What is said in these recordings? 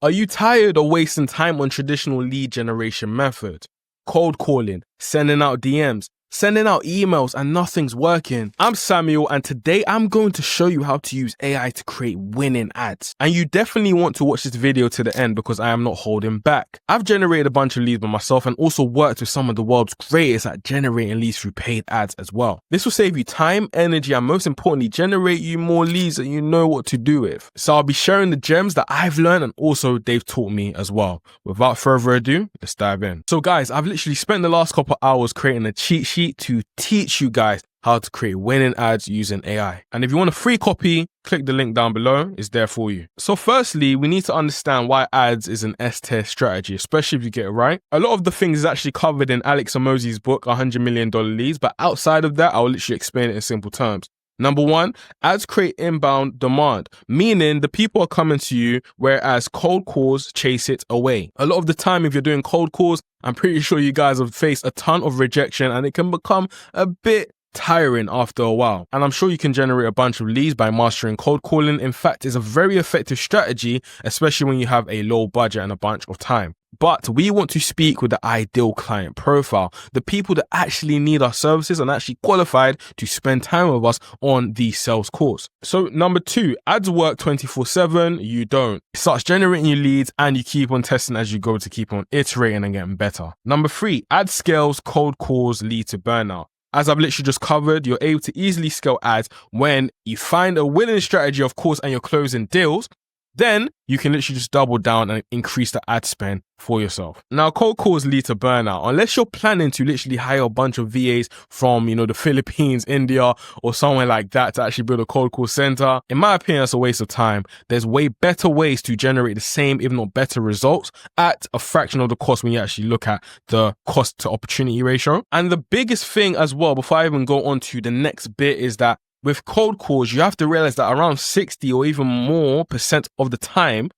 Are you tired of wasting time on traditional lead generation methods? Cold calling, sending out DMs, sending out emails, and nothing's working. I'm Samuel, and today I'm going to show you how to use AI to create winning ads. And you definitely want to watch this video to the end because I am not holding back. I've generated a bunch of leads by myself and also worked with some of the world's greatest at generating leads through paid ads as well. This will save you time, energy, and most importantly, generate you more leads that you know what to do with. So I'll be sharing the gems that I've learned and also they've taught me as well. Without further ado, let's dive in. So guys, I've literally spent the last couple of hours creating a cheat sheet to teach you guys how to create winning ads using AI. And if you want a free copy, click the link down below, it's there for you. So firstly, we need to understand why ads is an S-tier strategy, especially if you get it right. A lot of the things is actually covered in Alex Hormozi's book, $100 Million Leads, but outside of that, I'll literally explain it in simple terms. Number one, ads create inbound demand, meaning the people are coming to you, whereas cold calls chase it away. A lot of the time, if you're doing cold calls, I'm pretty sure you guys have faced a ton of rejection and it can become a bit tiring after a while. And I'm sure you can generate a bunch of leads by mastering cold calling. In fact, it's a very effective strategy, especially when you have a low budget and a bunch of time. But we want to speak with the ideal client profile, the people that actually need our services and actually qualified to spend time with us on these sales calls. So number two, ads work 24/7, you don't. It starts generating your leads and you keep on testing as you go to keep on iterating and getting better. Number three, ad scales, cold calls lead to burnout. As I've literally just covered, you're able to easily scale ads when you find a winning strategy, of course, and you're closing deals. Then you can literally just double down and increase the ad spend for yourself. Now, cold calls lead to burnout. Unless you're planning to literally hire a bunch of VAs from, the Philippines, India, or somewhere like that to actually build a cold call center, in my opinion, that's a waste of time. There's way better ways to generate the same, if not better results at a fraction of the cost when you actually look at the cost to opportunity ratio. And the biggest thing as well, before I even go on to the next bit, is that with cold calls, you have to realize that around 60 or even more % of the time,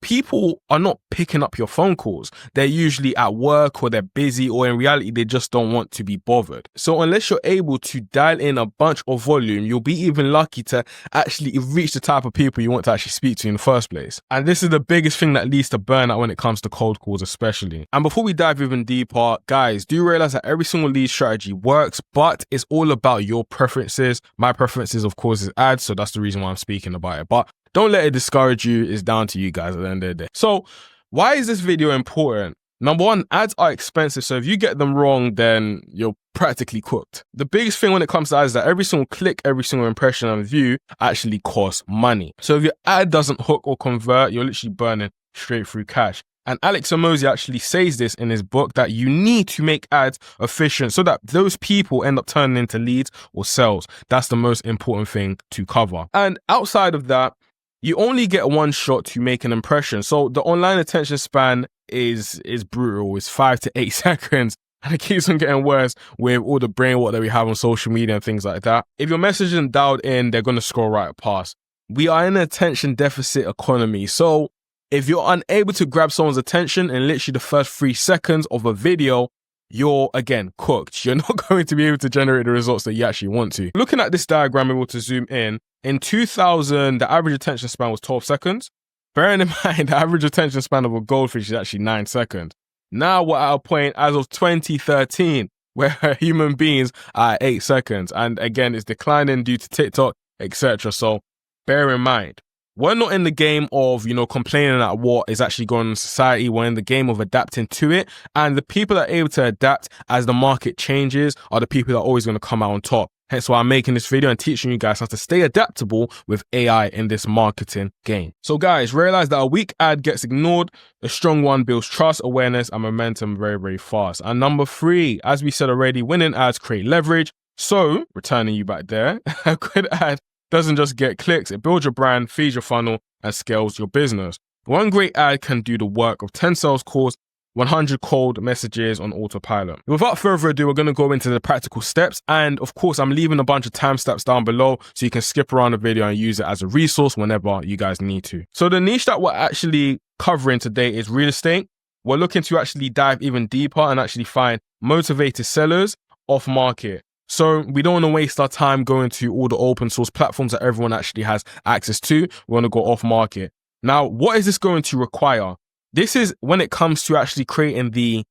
people are not picking up your phone calls. They're usually at work or they're busy, or in reality, they just don't want to be bothered. So unless you're able to dial in a bunch of volume, you'll be even lucky to actually reach the type of people you want to actually speak to in the first place. And this is the biggest thing that leads to burnout when it comes to cold calls especially. And before we dive even deeper, guys, do realize that every single lead strategy works, but it's all about your preferences. My preferences, of course, is ads, so that's the reason why I'm speaking about it. But don't let it discourage you. It's down to you guys at the end of the day. So why is this video important? Number one, ads are expensive. So if you get them wrong, then you're practically cooked. The biggest thing when it comes to ads is that every single click, every single impression and view actually costs money. So if your ad doesn't hook or convert, you're literally burning straight through cash. And Alex Hormozi actually says this in his book, that you need to make ads efficient so that those people end up turning into leads or sales. That's the most important thing to cover. And outside of that, you only get one shot to make an impression. So the online attention span is brutal. It's 5 to 8 seconds. And it keeps on getting worse with all the brain work that we have on social media and things like that. If your message isn't dialed in, they're going to scroll right past. We are in an attention deficit economy. So if you're unable to grab someone's attention in literally the first 3 seconds of a video, you're, again, cooked. You're not going to be able to generate the results that you actually want to. Looking at this diagram, able to zoom in 2000, the average attention span was 12 seconds. Bearing in mind, the average attention span of a goldfish is actually 9 seconds. Now we're at a point as of 2013 where human beings are at 8 seconds. And again, it's declining due to TikTok, etc. So bear in mind, we're not in the game of, complaining at what is actually going on in society. We're in the game of adapting to it. And the people that are able to adapt as the market changes are the people that are always going to come out on top. Hence why I'm making this video and teaching you guys how to stay adaptable with AI in this marketing game. So guys, realize that a weak ad gets ignored. A strong one builds trust, awareness, and momentum very, very fast. And number three, as we said already, winning ads create leverage. So, returning you back there, a good ad doesn't just get clicks, it builds your brand, feeds your funnel, and scales your business. One great ad can do the work of 10 sales calls, 100 cold messages on autopilot. Without further ado, we're going to go into the practical steps. And of course, I'm leaving a bunch of timestamps down below so you can skip around the video and use it as a resource whenever you guys need to. So the niche that we're actually covering today is real estate. We're looking to actually dive even deeper and actually find motivated sellers off market. So we don't want to waste our time going to all the open source platforms that everyone actually has access to. We want to go off market. Now, what is this going to require? This is when it comes to actually creating the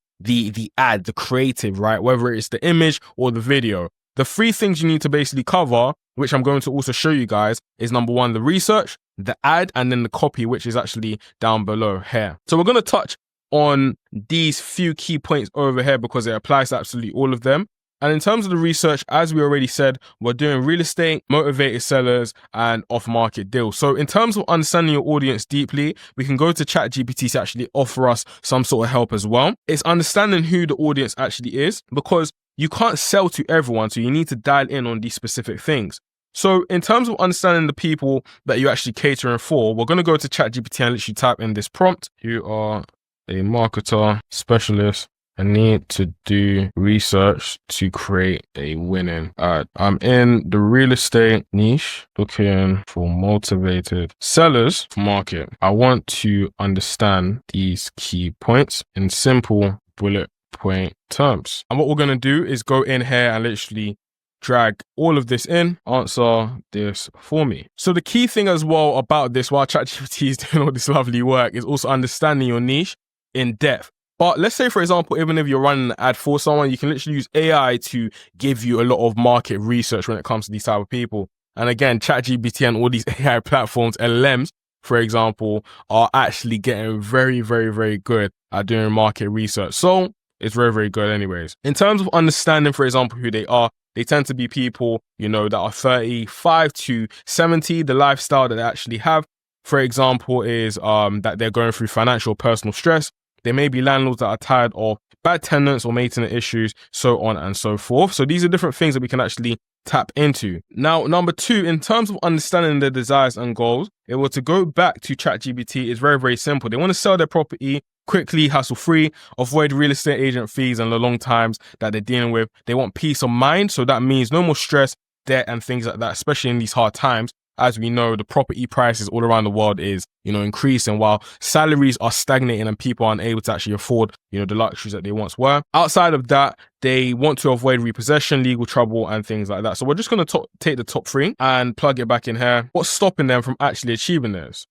ad, the creative, right? Whether it's the image or the video. The 3 things you need to basically cover, which I'm going to also show you guys, is number 1, the research, the ad, and then the copy, which is actually down below here. So we're going to touch on these few key points over here because it applies to absolutely all of them. And in terms of the research, as we already said, we're doing real estate, motivated sellers, and off-market deals. So in terms of understanding your audience deeply, we can go to ChatGPT to actually offer us some sort of help as well. It's understanding who the audience actually is, because you can't sell to everyone, so you need to dial in on these specific things. So in terms of understanding the people that you're actually catering for, we're going to go to ChatGPT and literally type in this prompt. You are a marketer specialist and need to do research to create a winning ad. I'm in the real estate niche looking for motivated sellers market. I want to understand these key points in simple bullet point terms. And what we're going to do is go in here and literally drag all of this in, answer this for me. So the key thing as well about this, while ChatGPT is doing all this lovely work, is also understanding your niche in depth. But let's say, for example, even if you're running an ad for someone, you can literally use AI to give you a lot of market research when it comes to these type of people. And again, ChatGPT and all these AI platforms, LLMs, for example, are actually getting very, very, very good at doing market research. So it's very, very good anyways. In terms of understanding, for example, who they are, they tend to be people, you know, that are 35 to 70. The lifestyle that they actually have, for example, is that they're going through financial or personal stress. They may be landlords that are tired of bad tenants or maintenance issues, so on and so forth. So these are different things that we can actually tap into. Now, number 2, in terms of understanding their desires and goals, it was to go back to ChatGPT is very, very simple. They want to sell their property quickly, hassle-free, avoid real estate agent fees and the long times that they're dealing with. They want peace of mind. So that means no more stress, debt, and things like that, especially in these hard times. As we know, the property prices all around the world is, increasing, while salaries are stagnating and people aren't able to actually afford, the luxuries that they once were. Outside of that, they want to avoid repossession, legal trouble, and things like that. So we're just going to take the top 3 and plug it back in here. What's stopping them from actually achieving this?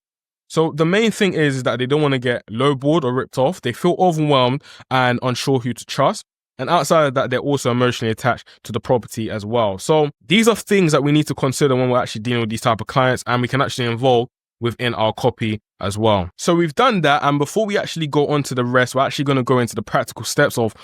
So the main thing is that they don't want to get lowballed or ripped off. They feel overwhelmed and unsure who to trust. And outside of that, they're also emotionally attached to the property as well. So these are things that we need to consider when we're actually dealing with these type of clients, and we can actually involve within our copy as well. So we've done that. And before we actually go on to the rest, we're actually going to go into the practical steps of,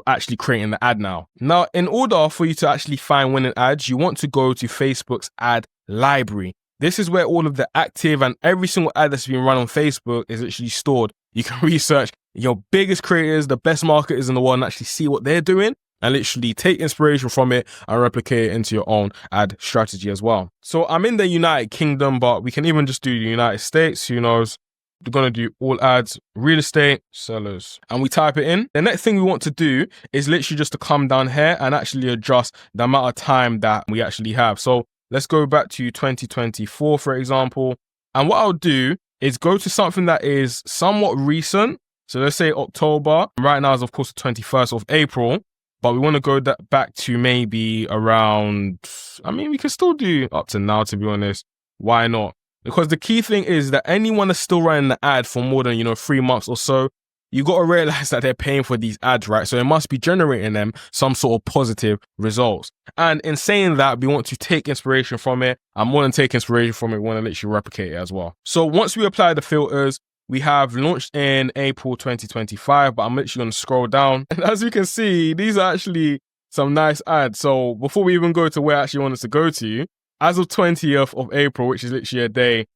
actually creating the ad now. Now, in order for you to actually find winning ads, you want to go to Facebook's ad library. This is where all of the active and every single ad that's been run on Facebook is actually stored. You can research your biggest creators, the best marketers in the world, and actually see what they're doing and literally take inspiration from it and replicate it into your own ad strategy as well. So I'm in the United Kingdom, but we can even just do the United States. Who knows? We're going to do all ads, real estate, sellers, and we type it in. The next thing we want to do is literally just to come down here and actually adjust the amount of time that we actually have. So let's go back to 2024, for example. And what I'll do is go to something that is somewhat recent. So let's say October. Right now is, of course, the 21st of April. But we want to go back to maybe around, we can still do up to now, to be honest. Why not? Because the key thing is that anyone that's still running the ad for more than, 3 months or so, you got to realize that they're paying for these ads, right? So it must be generating them some sort of positive results. And in saying that, we want to take inspiration from it. And more than take inspiration from it, we want to literally replicate it as well. So once we apply the filters, we have launched in April 2025, but I'm literally going to scroll down. And as you can see, these are actually some nice ads. So before we even go to where I actually want us to go to, as of 20th of April, which is literally a day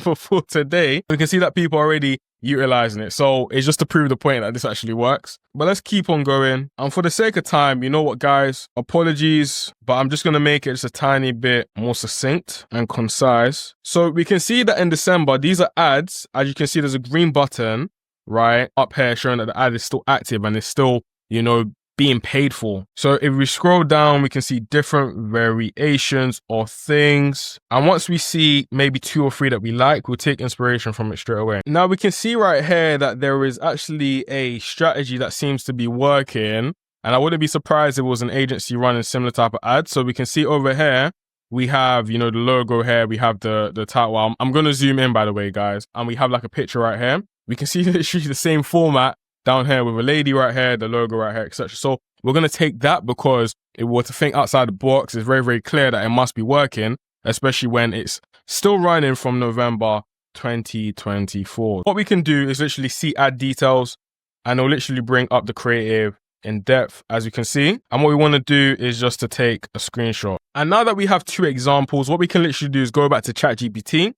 before today, we can see that people are already utilizing it. So it's just to prove the point that this actually works. But let's keep on going. And for the sake of time, you know what, guys? Apologies, but I'm just going to make it just a tiny bit more succinct and concise. So we can see that in December, these are ads. As you can see, there's a green button right up here showing that the ad is still active and it's still, being paid for. So if we scroll down, we can see different variations of things. And once we see maybe 2 or 3 that we like, we'll take inspiration from it straight away. Now we can see right here that there is actually a strategy that seems to be working. And I wouldn't be surprised if it was an agency running similar type of ads. So we can see over here we have, you know, the logo here. We have the title. I'm going to zoom in, by the way, guys. And we have like a picture right here. We can see literally the same format down here with a lady right here, the logo right here, etc. So we're going to take that because if we were to think outside the box, it's very, very clear that it must be working, especially when it's still running from November 2024. What we can do is literally see add details, and it'll literally bring up the creative in depth, as you can see. And what we want to do is just to take a screenshot. And now that we have 2 examples, what we can literally do is go back to ChatGPT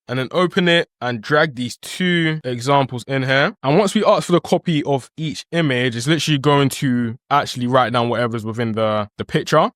and then open it and drag these 2 examples in here. And once we ask for the copy of each image, it's literally going to actually write down whatever's within the picture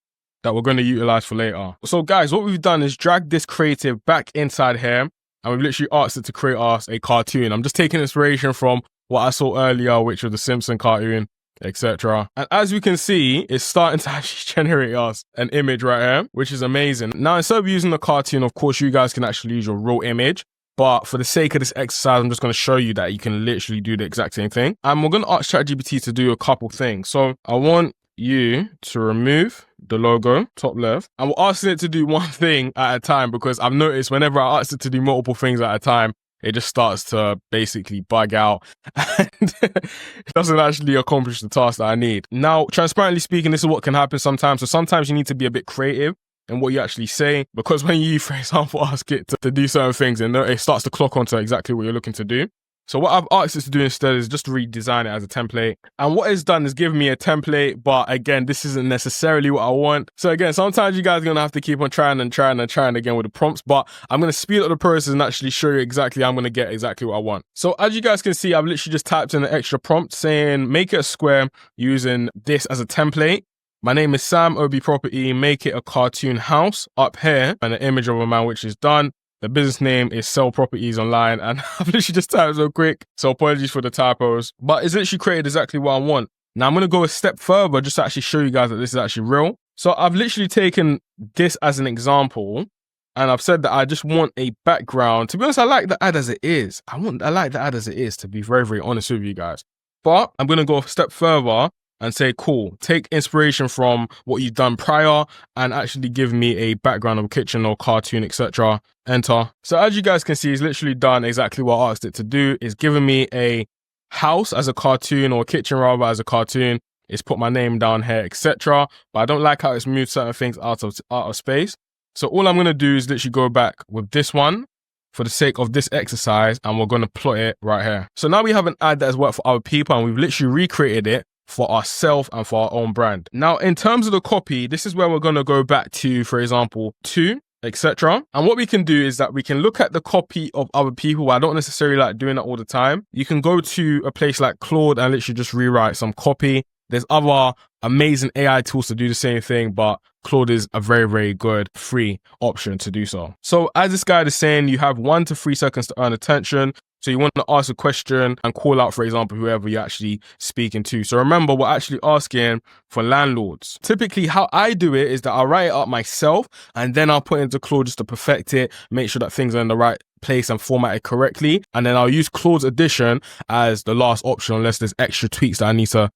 that we're going to utilize for later. So guys, what we've done is drag this creative back inside here, and we've literally asked it to create us a cartoon. I'm just taking inspiration from what I saw earlier, which was the Simpson cartoon, etc. And as we can see, it's starting to actually generate us an image right here, which is amazing. Now, instead of using the cartoon, of course, you guys can actually use your raw image. But for the sake of this exercise, I'm just going to show you that you can literally do the exact same thing. And we're going to ask ChatGPT to do a couple things. So I want you to remove the logo, top left. And we're asking it to do one thing at a time, because I've noticed whenever I ask it to do multiple things at a time, it just starts to basically bug out and it doesn't actually accomplish the task that I need. Now, transparently speaking, this is what can happen sometimes. So sometimes you need to be a bit creative in what you actually say, because when you, for example, ask it to do certain things, and it starts to clock onto exactly what you're looking to do. So what I've asked it to do instead is just to redesign it as a template. And what it's done is give me a template, but again, this isn't necessarily what I want. So again, sometimes you guys are going to have to keep on trying again with the prompts, but I'm going to speed up the process and actually show you exactly how I'm going to get exactly what I want. So as you guys can see, I've literally just typed in an extra prompt saying, make it a square using this as a template. My name is Sam, OB Property, make it a cartoon house up here, and an image of a man, which is done. The business name is Sell Properties Online, and I've literally just typed so quick, so apologies for the typos, but it's literally created exactly what I want. Now I'm going to go a step further just to actually show you guys that this is actually real. So I've literally taken this as an example, and I've said that I just want a background. To be honest, I like the ad as it is. I like the ad as it is, to be very, very honest with you guys. But I'm going to go a step further and say, cool, take inspiration from what you've done prior and actually give me a background of a kitchen or cartoon, etc. Enter. So as you guys can see, it's literally done exactly what I asked it to do. It's given me a house as a cartoon, or a kitchen rather as a cartoon. It's put my name down here, etc. But I don't like how it's moved certain things out of space. So all I'm going to do is literally go back with this one for the sake of this exercise, and we're going to plot it right here. So now we have an ad that has worked for other people, and we've literally recreated it for ourselves and for our own brand. Now, in terms of the copy, this is where we're going to go back to, for example, to, etc. And what we can do is that we can look at the copy of other people. I don't necessarily like doing that all the time. You can go to a place like Claude and literally just rewrite some copy. There's other amazing AI tools to do the same thing, but Claude is a very, very good free option to do so. So as this guide is saying, you have 1 to 3 seconds to earn attention. So you want to ask a question and call out, for example, whoever you're actually speaking to. So remember, we're actually asking for landlords. Typically, how I do it is that I'll write it up myself, and then I'll put it into Claude just to perfect it, make sure that things are in the right place and format it correctly. And then I'll use Claude's addition as the last option, unless there's extra tweaks that I need to,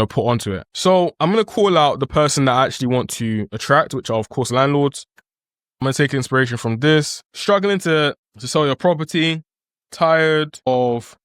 put onto it. So I'm going to call out the person that I actually want to attract, which are, of course, landlords. I'm going to take inspiration from this. Struggling to sell your property. Tired of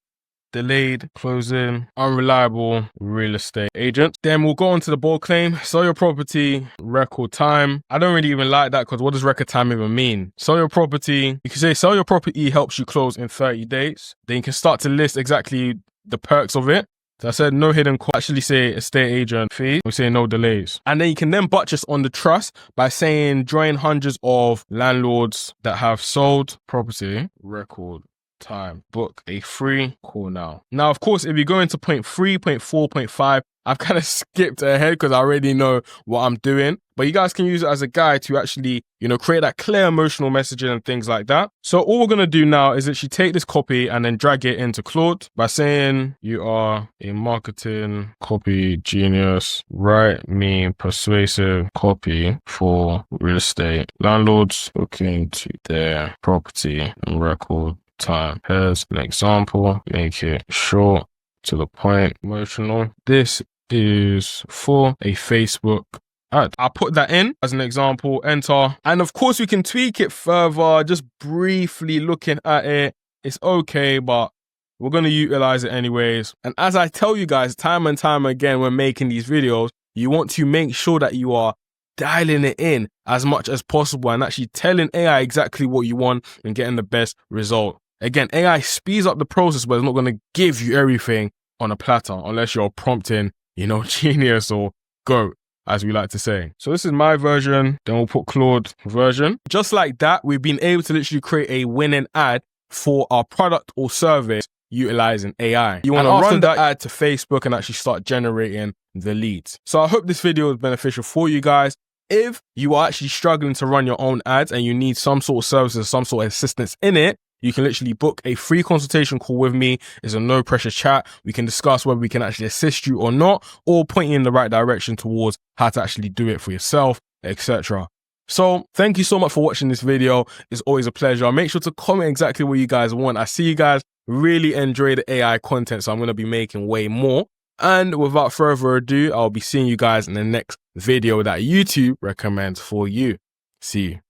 delayed closing, unreliable real estate agent. Then we'll go on to the bold claim. Sell your property, record time. I don't really even like that, because what does record time even mean? Sell your property. You can say sell your property helps you close in 30 days. Then you can start to list exactly the perks of it. So I said no hidden cost. Actually say estate agent fee. We say no delays. And then you can then buttress on the trust by saying join hundreds of landlords that have sold property, record time, book a free call now. Now, of course, if you go into point 3, point 4, point 5, I've kind of skipped ahead because I already know what I'm doing. But you guys can use it as a guide to actually, create that clear emotional messaging and things like that. So all we're going to do now is actually take this copy and then drag it into Claude by saying, you are a marketing copy genius. Write me persuasive copy for real estate landlords looking to their property and record time. Here's an example. Make it short, to the point, emotional. This is for a Facebook ad. I'll put that in as an example, enter. And of course we can tweak it further, just briefly looking at it. It's okay, but we're going to utilize it anyways. And as I tell you guys time and time again when making these videos, you want to make sure that you are dialing it in as much as possible and actually telling AI exactly what you want and getting the best result. Again, AI speeds up the process, but it's not going to give you everything on a platter unless you're prompting, genius or GOAT, as we like to say. So this is my version, then we'll put Claude version. Just like that, we've been able to literally create a winning ad for our product or service utilizing AI. You want to run that ad to Facebook and actually start generating the leads. So I hope this video is beneficial for you guys. If you are actually struggling to run your own ads and you need some sort of services, some sort of assistance in it, you can literally book a free consultation call with me. It's a no pressure chat. We can discuss whether we can actually assist you or not, or point you in the right direction towards how to actually do it for yourself, etc. So thank you so much for watching this video. It's always a pleasure. Make sure to comment exactly what you guys want. I see you guys really enjoy the AI content, so I'm going to be making way more. And without further ado, I'll be seeing you guys in the next video that YouTube recommends for you. See you.